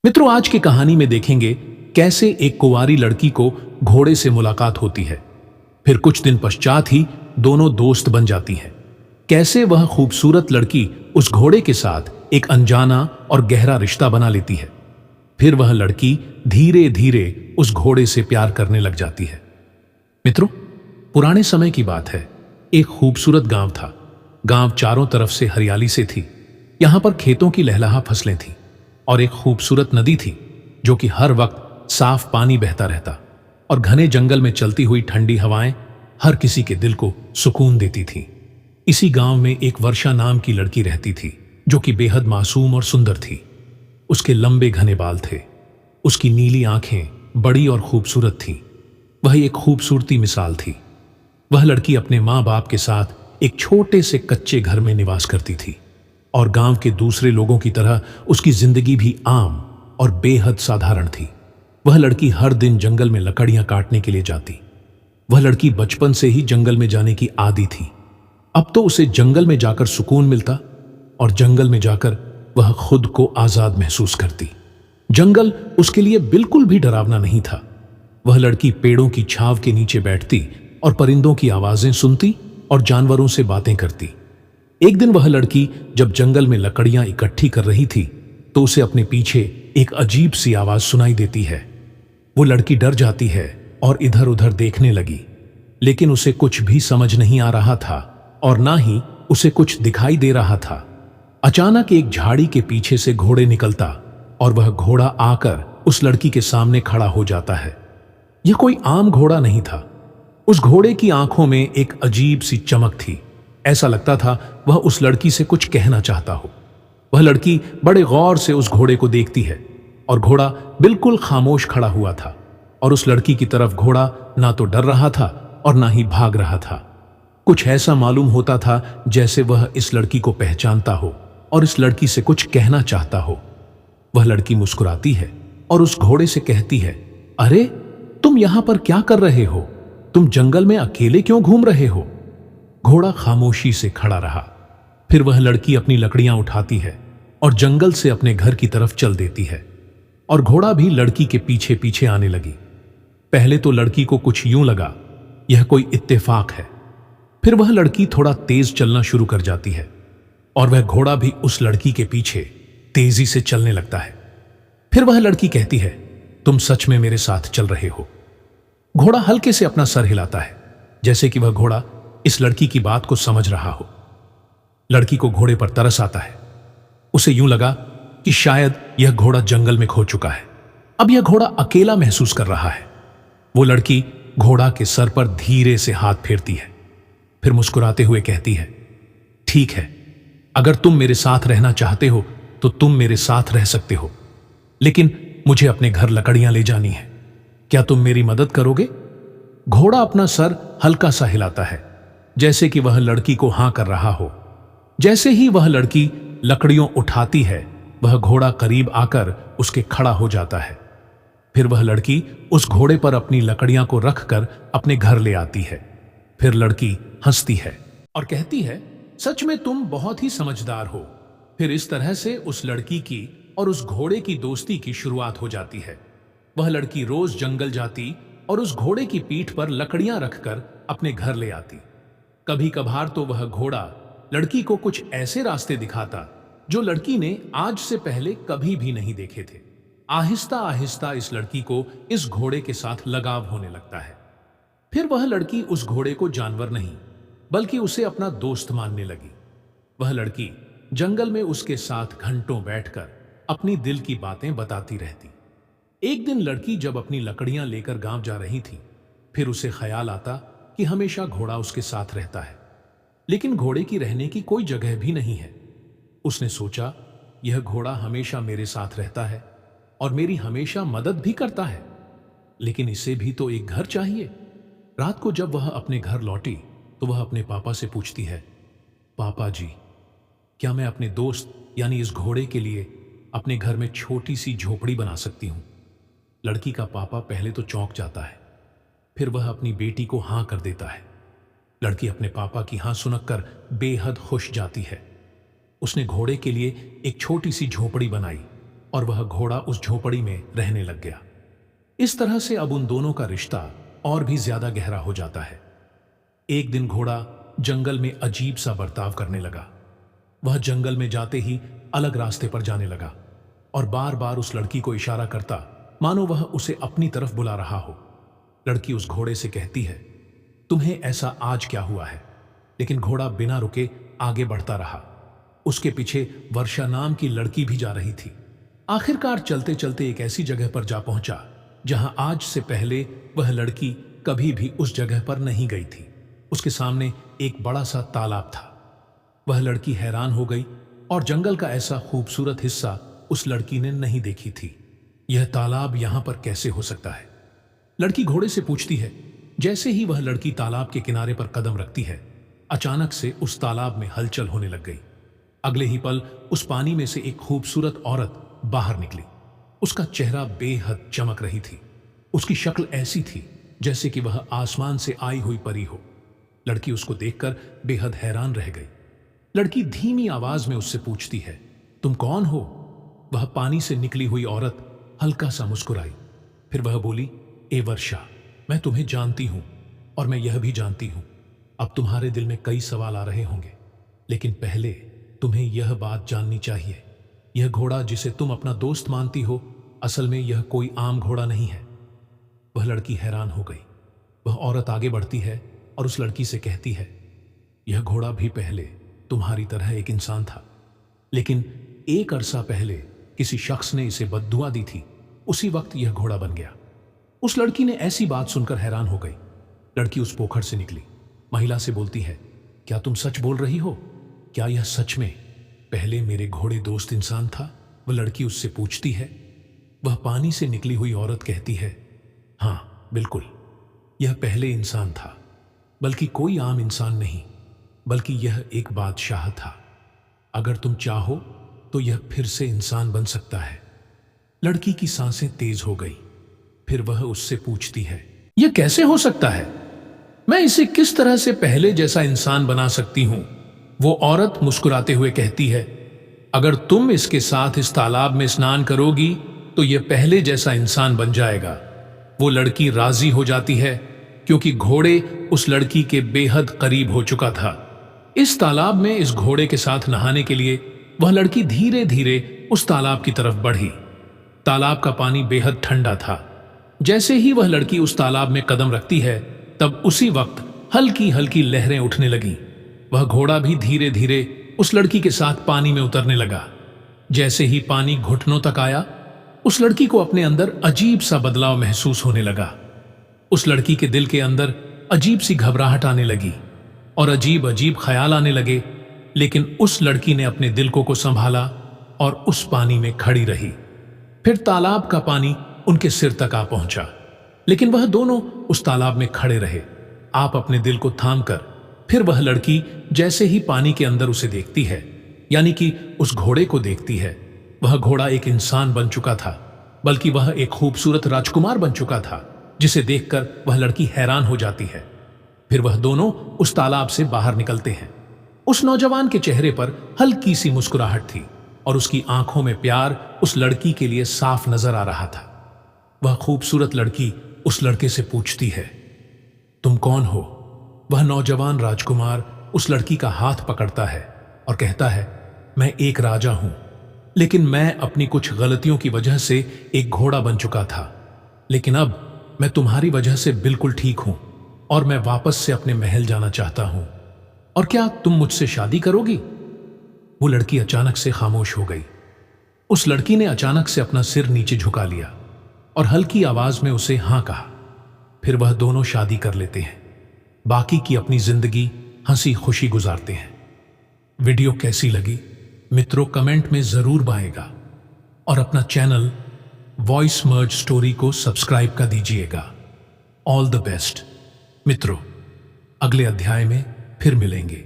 मित्रों, आज की कहानी में देखेंगे कैसे एक कुंवारी लड़की को घोड़े से मुलाकात होती है। फिर कुछ दिन पश्चात ही दोनों दोस्त बन जाती हैं। कैसे वह खूबसूरत लड़की उस घोड़े के साथ एक अनजाना और गहरा रिश्ता बना लेती है। फिर वह लड़की धीरे धीरे उस घोड़े से प्यार करने लग जाती है। मित्रों, पुराने समय की बात है। एक खूबसूरत गांव था। गांव चारों तरफ से हरियाली से थी। यहां पर खेतों की लहलहा फसलें थीं और एक खूबसूरत नदी थी जो कि हर वक्त साफ पानी बहता रहता, और घने जंगल में चलती हुई ठंडी हवाएं हर किसी के दिल को सुकून देती थीं। इसी गांव में एक वर्षा नाम की लड़की रहती थी जो कि बेहद मासूम और सुंदर थी। उसके लंबे घने बाल थे। उसकी नीली आंखें बड़ी और खूबसूरत थीं। वह एक खूबसूरती मिसाल थी। वह लड़की अपने माँ बाप के साथ एक छोटे से कच्चे घर में निवास करती थी, और गांव के दूसरे लोगों की तरह उसकी जिंदगी भी आम और बेहद साधारण थी। वह लड़की हर दिन जंगल में लकड़ियां काटने के लिए जाती। वह लड़की बचपन से ही जंगल में जाने की आदी थी। अब तो उसे जंगल में जाकर सुकून मिलता, और जंगल में जाकर वह खुद को आजाद महसूस करती। जंगल उसके लिए बिल्कुल भी डरावना नहीं था। वह लड़की पेड़ों की छांव के नीचे बैठती और परिंदों की आवाजें सुनती और जानवरों से बातें करती। एक दिन वह लड़की जब जंगल में लकड़ियां इकट्ठी कर रही थी तो उसे अपने पीछे एक अजीब सी आवाज सुनाई देती है। वो लड़की डर जाती है और इधर उधर देखने लगी, लेकिन उसे कुछ भी समझ नहीं आ रहा था और ना ही उसे कुछ दिखाई दे रहा था। अचानक एक झाड़ी के पीछे से घोड़े निकलता और वह घोड़ा आकर उस लड़की के सामने खड़ा हो जाता है। यह कोई आम घोड़ा नहीं था। उस घोड़े की आंखों में एक अजीब सी चमक थी। ऐसा लगता था वह उस लड़की से कुछ कहना चाहता हो। वह लड़की बड़े गौर से उस घोड़े को देखती है, और घोड़ा बिल्कुल खामोश खड़ा हुआ था, और उस लड़की की तरफ घोड़ा ना तो डर रहा था और ना ही भाग रहा था। कुछ ऐसा मालूम होता था जैसे वह इस लड़की को पहचानता हो और इस लड़की से कुछ कहना चाहता हो। वह लड़की मुस्कुराती है और उस घोड़े से कहती है, अरे, तुम यहां पर क्या कर रहे हो? तुम जंगल में अकेले क्यों घूम रहे हो? घोड़ा खामोशी से खड़ा रहा। फिर वह लड़की अपनी लकड़ियां उठाती है और जंगल से अपने घर की तरफ चल देती है, और घोड़ा भी लड़की के पीछे पीछे आने लगी। पहले तो लड़की को कुछ यूं लगा यह कोई इत्तेफाक है। फिर वह लड़की थोड़ा तेज चलना शुरू कर जाती है, और वह घोड़ा भी उस लड़की के पीछे तेजी से चलने लगता है। फिर वह लड़की कहती है, तुम सच में मेरे साथ चल रहे हो? घोड़ा हल्के से अपना सर हिलाता है, जैसे कि वह घोड़ा इस लड़की की बात को समझ रहा हो। लड़की को घोड़े पर तरस आता है। उसे यूं लगा कि शायद यह घोड़ा जंगल में खो चुका है। अब यह घोड़ा अकेला महसूस कर रहा है। वो लड़की घोड़ा के सर पर धीरे से हाथ फेरती है, फिर मुस्कुराते हुए कहती है, ठीक है, अगर तुम मेरे साथ रहना चाहते हो तो तुम मेरे साथ रह सकते हो, लेकिन मुझे अपने घर लकड़ियां ले जानी है। क्या तुम मेरी मदद करोगे? घोड़ा अपना सर हल्का सा हिलाता है, जैसे कि वह लड़की को हां कर रहा हो। जैसे ही वह लड़की लकड़ियों उठाती है, वह घोड़ा करीब आकर उसके खड़ा हो जाता है। फिर वह लड़की उस घोड़े पर अपनी लकड़ियां को रखकर अपने घर ले आती है। फिर लड़की हंसती है और कहती है, सच में तुम बहुत ही समझदार हो। फिर इस तरह से उस लड़की की और उस घोड़े की दोस्ती की शुरुआत हो जाती है। वह लड़की रोज जंगल जाती और उस घोड़े की पीठ पर लकड़ियां रखकर अपने घर ले आती। कभी कभार तो वह घोड़ा लड़की को कुछ ऐसे रास्ते दिखाता जो लड़की ने आज से पहले कभी भी नहीं देखे थे। आहिस्ता आहिस्ता इस लड़की को इस घोड़े के साथ लगाव होने लगता है। फिर वह लड़की उस घोड़े को जानवर नहीं बल्कि उसे अपना दोस्त मानने लगी। वह लड़की जंगल में उसके साथ घंटों बैठकर अपनी दिल की बातें बताती रहती। एक दिन लड़की जब अपनी लकड़ियां लेकर गांव जा रही थी, फिर उसे ख्याल आता कि हमेशा घोड़ा उसके साथ रहता है, लेकिन घोड़े की रहने की कोई जगह भी नहीं है। उसने सोचा, यह घोड़ा हमेशा मेरे साथ रहता है और मेरी हमेशा मदद भी करता है, लेकिन इसे भी तो एक घर चाहिए। रात को जब वह अपने घर लौटी तो वह अपने पापा से पूछती है, पापा जी, क्या मैं अपने दोस्त यानी इस घोड़े के लिए अपने घर में छोटी सी झोपड़ी बना सकती हूं? लड़की का पापा पहले तो चौंक जाता है, फिर वह अपनी बेटी को हां कर देता है। लड़की अपने पापा की हां सुनकर बेहद खुश जाती है। उसने घोड़े के लिए एक छोटी सी झोपड़ी बनाई और वह घोड़ा उस झोपड़ी में रहने लग गया। इस तरह से अब उन दोनों का रिश्ता और भी ज्यादा गहरा हो जाता है। एक दिन घोड़ा जंगल में अजीब सा बर्ताव करने लगा। वह जंगल में जाते ही अलग रास्ते पर जाने लगा और बार बार उस लड़की को इशारा करता, मानो वह उसे अपनी तरफ बुला रहा हो। लड़की उस घोड़े से कहती है, तुम्हें ऐसा आज क्या हुआ है? लेकिन घोड़ा बिना रुके आगे बढ़ता रहा। उसके पीछे वर्षा नाम की लड़की भी जा रही थी। आखिरकार चलते चलते एक ऐसी जगह पर जा पहुंचा जहां आज से पहले वह लड़की कभी भी उस जगह पर नहीं गई थी। उसके सामने एक बड़ा सा तालाब था। वह लड़की हैरान हो गई और जंगल का ऐसा खूबसूरत हिस्सा उस लड़की ने नहीं देखी थी। यह तालाब यहां पर कैसे हो सकता है? लड़की घोड़े से पूछती है। जैसे ही वह लड़की तालाब के किनारे पर कदम रखती है, अचानक से उस तालाब में हलचल होने लग गई। अगले ही पल उस पानी में से एक खूबसूरत औरत बाहर निकली। उसका चेहरा बेहद चमक रही थी। उसकी शक्ल ऐसी थी जैसे कि वह आसमान से आई हुई परी हो। लड़की उसको देखकर बेहद हैरान रह गई। लड़की धीमी आवाज में उससे पूछती है, तुम कौन हो? वह पानी से निकली हुई औरत हल्का सा मुस्कुराई। फिर वह बोली, ए वर्षा, मैं तुम्हें जानती हूं और मैं यह भी जानती हूं अब तुम्हारे दिल में कई सवाल आ रहे होंगे, लेकिन पहले तुम्हें यह बात जाननी चाहिए, यह घोड़ा जिसे तुम अपना दोस्त मानती हो, असल में यह कोई आम घोड़ा नहीं है। वह लड़की हैरान हो गई। वह औरत आगे बढ़ती है और उस लड़की से कहती है, यह घोड़ा भी पहले तुम्हारी तरह एक इंसान था, लेकिन एक अरसा पहले किसी शख्स ने इसे बद्दुआ दी थी। उसी वक्त यह घोड़ा बन गया। उस लड़की ने ऐसी बात सुनकर हैरान हो गई। लड़की उस पोखर से निकली। महिला से बोलती है, क्या तुम सच बोल रही हो? क्या यह सच में पहले मेरे घोड़े दोस्त इंसान था? वह लड़की उससे पूछती है। वह पानी से निकली हुई औरत कहती है, हाँ बिल्कुल, यह पहले इंसान था, बल्कि कोई आम इंसान नहीं, बल्कि यह एक बादशाह था। अगर तुम चाहो तो यह फिर से इंसान बन सकता है। लड़की की सांसें तेज हो गई। फिर वह उससे पूछती है, यह कैसे हो सकता है? मैं इसे किस तरह से पहले जैसा इंसान बना सकती हूं? वो औरत मुस्कुराते हुए कहती है, अगर तुम इसके साथ इस तालाब में स्नान करोगी तो यह पहले जैसा इंसान बन जाएगा। वो लड़की राजी हो जाती है क्योंकि घोड़े उस लड़की के बेहद करीब हो चुका था। इस तालाब में इस घोड़े के साथ नहाने के लिए वह लड़की धीरे धीरे उस तालाब की तरफ बढ़ी। तालाब का पानी बेहद ठंडा था। जैसे ही वह लड़की उस तालाब में कदम रखती है, तब उसी वक्त हल्की हल्की लहरें उठने लगीं। वह घोड़ा भी धीरे धीरे उस लड़की के साथ पानी में उतरने लगा। जैसे ही पानी घुटनों तक आया, उस लड़की को अपने अंदर अजीब सा बदलाव महसूस होने लगा। उस लड़की के दिल के अंदर अजीब सी घबराहट आने लगी और अजीब अजीब ख्याल आने लगे, लेकिन उस लड़की ने अपने दिल को संभाला और उस पानी में खड़ी रही। फिर तालाब का पानी उनके सिर तक आ पहुंचा, लेकिन वह दोनों उस तालाब में खड़े रहे, आप अपने दिल को थाम कर। फिर वह लड़की जैसे ही पानी के अंदर उसे देखती है, यानी कि उस घोड़े को देखती है, वह घोड़ा एक इंसान बन चुका था, बल्कि वह एक खूबसूरत राजकुमार बन चुका था, जिसे देखकर वह लड़की हैरान हो जाती है। फिर वह दोनों उस तालाब से बाहर निकलते हैं। उस नौजवान के चेहरे पर हल्की सी मुस्कुराहट थी और उसकी आंखों में प्यार उस लड़की के लिए साफ नजर आ रहा था। वह खूबसूरत लड़की उस लड़के से पूछती है, तुम कौन हो? वह नौजवान राजकुमार उस लड़की का हाथ पकड़ता है और कहता है, मैं एक राजा हूं, लेकिन मैं अपनी कुछ गलतियों की वजह से एक घोड़ा बन चुका था, लेकिन अब मैं तुम्हारी वजह से बिल्कुल ठीक हूं और मैं वापस से अपने महल जाना चाहता हूं। और क्या तुम मुझसे शादी करोगी? वो लड़की अचानक से खामोश हो गई। उस लड़की ने अचानक से अपना सिर नीचे झुका लिया और हल्की आवाज में उसे हां कहा। फिर वह दोनों शादी कर लेते हैं, बाकी की अपनी जिंदगी हंसी खुशी गुजारते हैं। वीडियो कैसी लगी मित्रों कमेंट में जरूर बताइएगा और अपना चैनल वॉइस मर्ज स्टोरी को सब्सक्राइब कर दीजिएगा। ऑल द बेस्ट मित्रों, अगले अध्याय में फिर मिलेंगे।